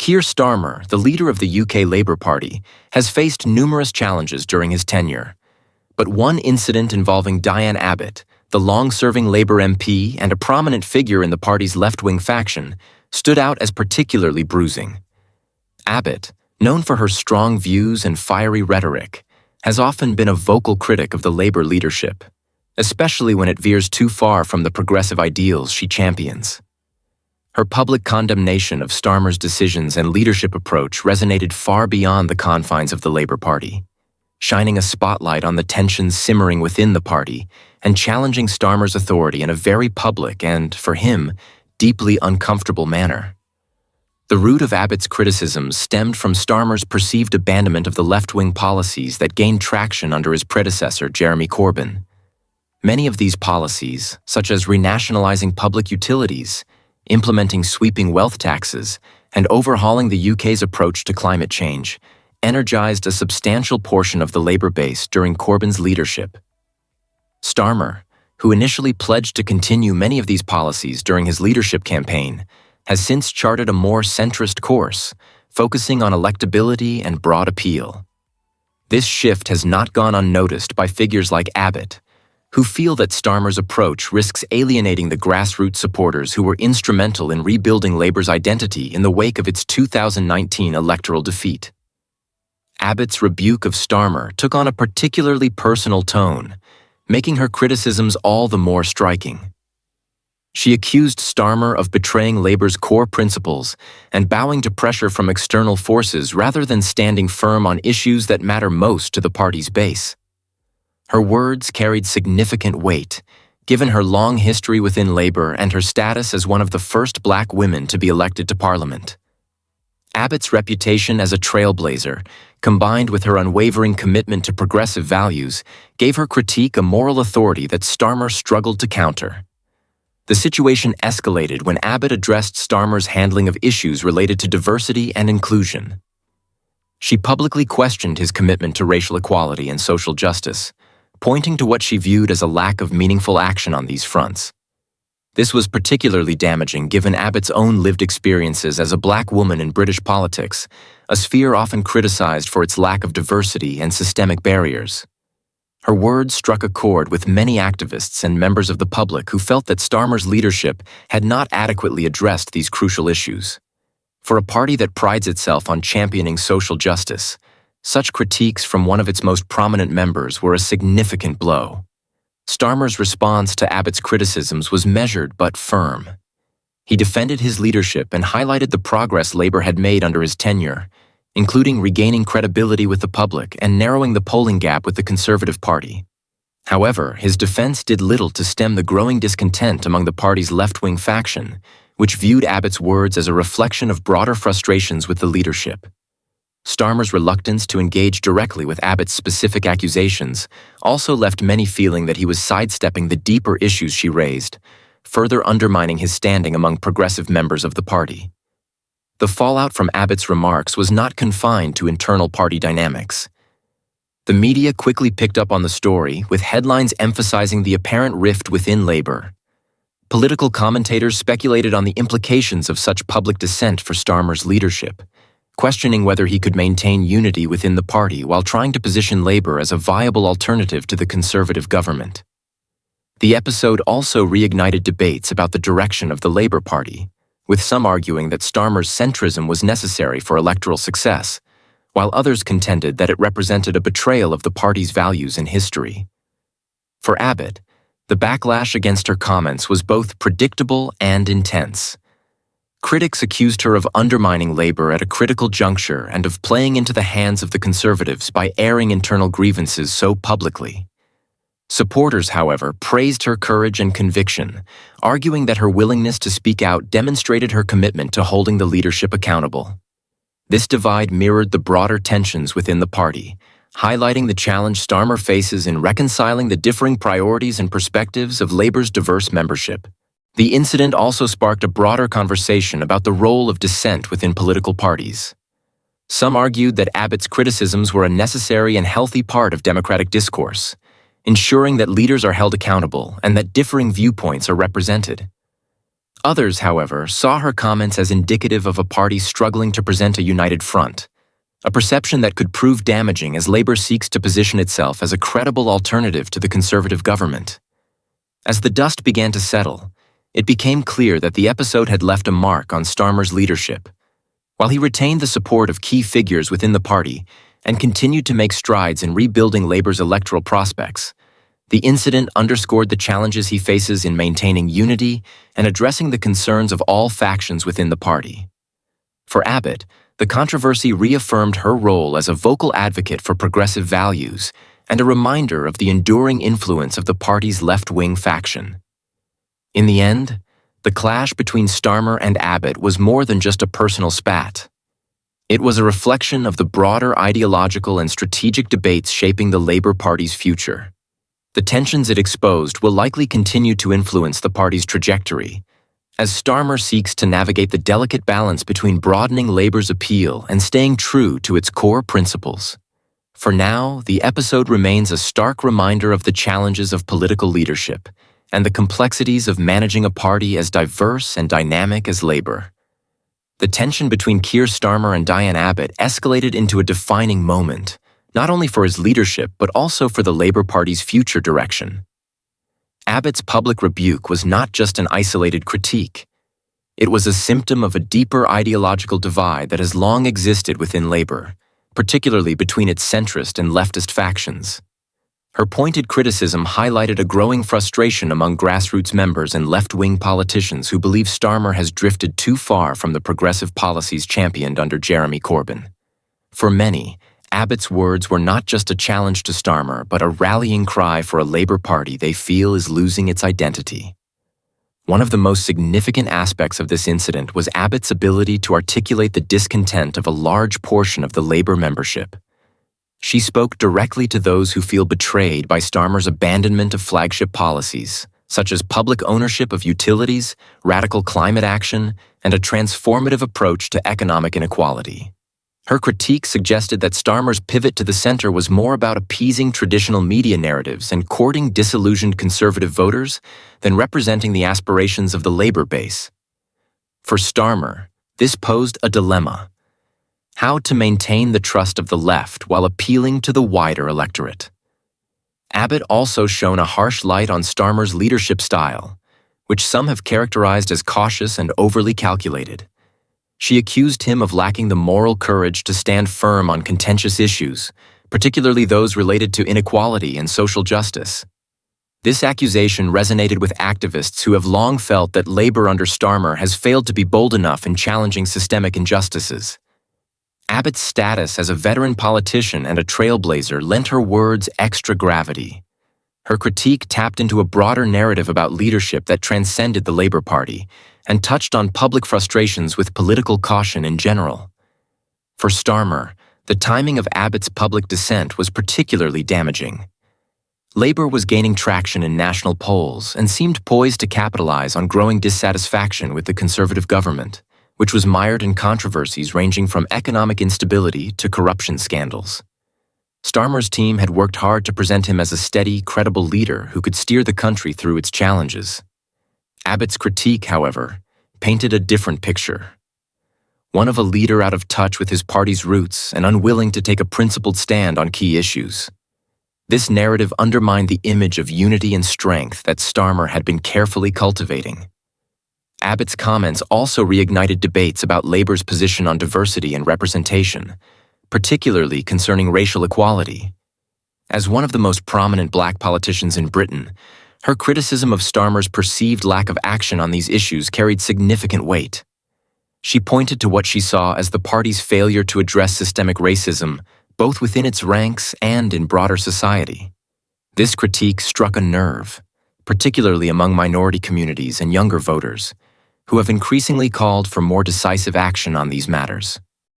Keir Starmer, the leader of the UK Labour Party, has faced numerous challenges during his tenure. But one incident involving Diane Abbott, the long-serving Labour MP and a prominent figure in the party's left-wing faction, stood out as particularly bruising. Abbott, known for her strong views and fiery rhetoric, has often been a vocal critic of the Labour leadership, especially when it veers too far from the progressive ideals she champions. Her public condemnation of Starmer's decisions and leadership approach resonated far beyond the confines of the Labour Party, shining a spotlight on the tensions simmering within the party and challenging Starmer's authority in a very public and, for him, deeply uncomfortable manner. The root of Abbott's criticisms stemmed from Starmer's perceived abandonment of the left-wing policies that gained traction under his predecessor, Jeremy Corbyn. Many of these policies, such as renationalising public utilities, implementing sweeping wealth taxes, and overhauling the UK's approach to climate change, energized a substantial portion of the Labour base during Corbyn's leadership. Starmer, who initially pledged to continue many of these policies during his leadership campaign, has since charted a more centrist course, focusing on electability and broad appeal. This shift has not gone unnoticed by figures like Abbott, who feel that Starmer's approach risks alienating the grassroots supporters who were instrumental in rebuilding Labour's identity in the wake of its 2019 electoral defeat. Abbott's rebuke of Starmer took on a particularly personal tone, making her criticisms all the more striking. She accused Starmer of betraying Labour's core principles and bowing to pressure from external forces rather than standing firm on issues that matter most to the party's base. Her words carried significant weight, given her long history within Labour and her status as one of the first black women to be elected to Parliament. Abbott's reputation as a trailblazer, combined with her unwavering commitment to progressive values, gave her critique a moral authority that Starmer struggled to counter. The situation escalated when Abbott addressed Starmer's handling of issues related to diversity and inclusion. She publicly questioned his commitment to racial equality and social justice, pointing to what she viewed as a lack of meaningful action on these fronts. This was particularly damaging given Abbott's own lived experiences as a black woman in British politics, a sphere often criticized for its lack of diversity and systemic barriers. Her words struck a chord with many activists and members of the public who felt that Starmer's leadership had not adequately addressed these crucial issues. For a party that prides itself on championing social justice, such critiques from one of its most prominent members were a significant blow. Starmer's response to Abbott's criticisms was measured but firm. He defended his leadership and highlighted the progress Labour had made under his tenure, including regaining credibility with the public and narrowing the polling gap with the Conservative Party. However, his defense did little to stem the growing discontent among the party's left-wing faction, which viewed Abbott's words as a reflection of broader frustrations with the leadership. Starmer's reluctance to engage directly with Abbott's specific accusations also left many feeling that he was sidestepping the deeper issues she raised, further undermining his standing among progressive members of the party. The fallout from Abbott's remarks was not confined to internal party dynamics. The media quickly picked up on the story, with headlines emphasizing the apparent rift within Labour. Political commentators speculated on the implications of such public dissent for Starmer's leadership, questioning whether he could maintain unity within the party while trying to position Labour as a viable alternative to the Conservative government. The episode also reignited debates about the direction of the Labour Party, with some arguing that Starmer's centrism was necessary for electoral success, while others contended that it represented a betrayal of the party's values and history. For Abbott, the backlash against her comments was both predictable and intense. Critics accused her of undermining Labour at a critical juncture and of playing into the hands of the Conservatives by airing internal grievances so publicly. Supporters, however, praised her courage and conviction, arguing that her willingness to speak out demonstrated her commitment to holding the leadership accountable. This divide mirrored the broader tensions within the party, highlighting the challenge Starmer faces in reconciling the differing priorities and perspectives of Labour's diverse membership. The incident also sparked a broader conversation about the role of dissent within political parties. Some argued that Abbott's criticisms were a necessary and healthy part of democratic discourse, ensuring that leaders are held accountable and that differing viewpoints are represented. Others, however, saw her comments as indicative of a party struggling to present a united front, a perception that could prove damaging as Labour seeks to position itself as a credible alternative to the Conservative government. As the dust began to settle, it became clear that the episode had left a mark on Starmer's leadership. While he retained the support of key figures within the party and continued to make strides in rebuilding Labour's electoral prospects, the incident underscored the challenges he faces in maintaining unity and addressing the concerns of all factions within the party. For Abbott, the controversy reaffirmed her role as a vocal advocate for progressive values and a reminder of the enduring influence of the party's left-wing faction. In the end, the clash between Starmer and Abbott was more than just a personal spat. It was a reflection of the broader ideological and strategic debates shaping the Labour Party's future. The tensions it exposed will likely continue to influence the party's trajectory, as Starmer seeks to navigate the delicate balance between broadening Labour's appeal and staying true to its core principles. For now, the episode remains a stark reminder of the challenges of political leadership and the complexities of managing a party as diverse and dynamic as Labour. The tension between Keir Starmer and Diane Abbott escalated into a defining moment, not only for his leadership but also for the Labour Party's future direction. Abbott's public rebuke was not just an isolated critique. It was a symptom of a deeper ideological divide that has long existed within Labour, particularly between its centrist and leftist factions. Her pointed criticism highlighted a growing frustration among grassroots members and left-wing politicians who believe Starmer has drifted too far from the progressive policies championed under Jeremy Corbyn. For many, Abbott's words were not just a challenge to Starmer, but a rallying cry for a Labour Party they feel is losing its identity. One of the most significant aspects of this incident was Abbott's ability to articulate the discontent of a large portion of the Labour membership. She spoke directly to those who feel betrayed by Starmer's abandonment of flagship policies, such as public ownership of utilities, radical climate action, and a transformative approach to economic inequality. Her critique suggested that Starmer's pivot to the center was more about appeasing traditional media narratives and courting disillusioned conservative voters than representing the aspirations of the Labour base. For Starmer, this posed a dilemma: how to maintain the trust of the left while appealing to the wider electorate. Abbott also shone a harsh light on Starmer's leadership style, which some have characterized as cautious and overly calculated. She accused him of lacking the moral courage to stand firm on contentious issues, particularly those related to inequality and social justice. This accusation resonated with activists who have long felt that Labour under Starmer has failed to be bold enough in challenging systemic injustices. Abbott's status as a veteran politician and a trailblazer lent her words extra gravity. Her critique tapped into a broader narrative about leadership that transcended the Labour Party and touched on public frustrations with political caution in general. For Starmer, the timing of Abbott's public dissent was particularly damaging. Labour was gaining traction in national polls and seemed poised to capitalize on growing dissatisfaction with the Conservative government, which was mired in controversies ranging from economic instability to corruption scandals. Starmer's team had worked hard to present him as a steady, credible leader who could steer the country through its challenges. Abbott's critique, however, painted a different picture. One of a leader out of touch with his party's roots and unwilling to take a principled stand on key issues. This narrative undermined the image of unity and strength that Starmer had been carefully cultivating. Abbott's comments also reignited debates about Labour's position on diversity and representation, particularly concerning racial equality. As one of the most prominent black politicians in Britain, her criticism of Starmer's perceived lack of action on these issues carried significant weight. She pointed to what she saw as the party's failure to address systemic racism, both within its ranks and in broader society. This critique struck a nerve, particularly among minority communities and younger voters, who have increasingly called for more decisive action on these matters.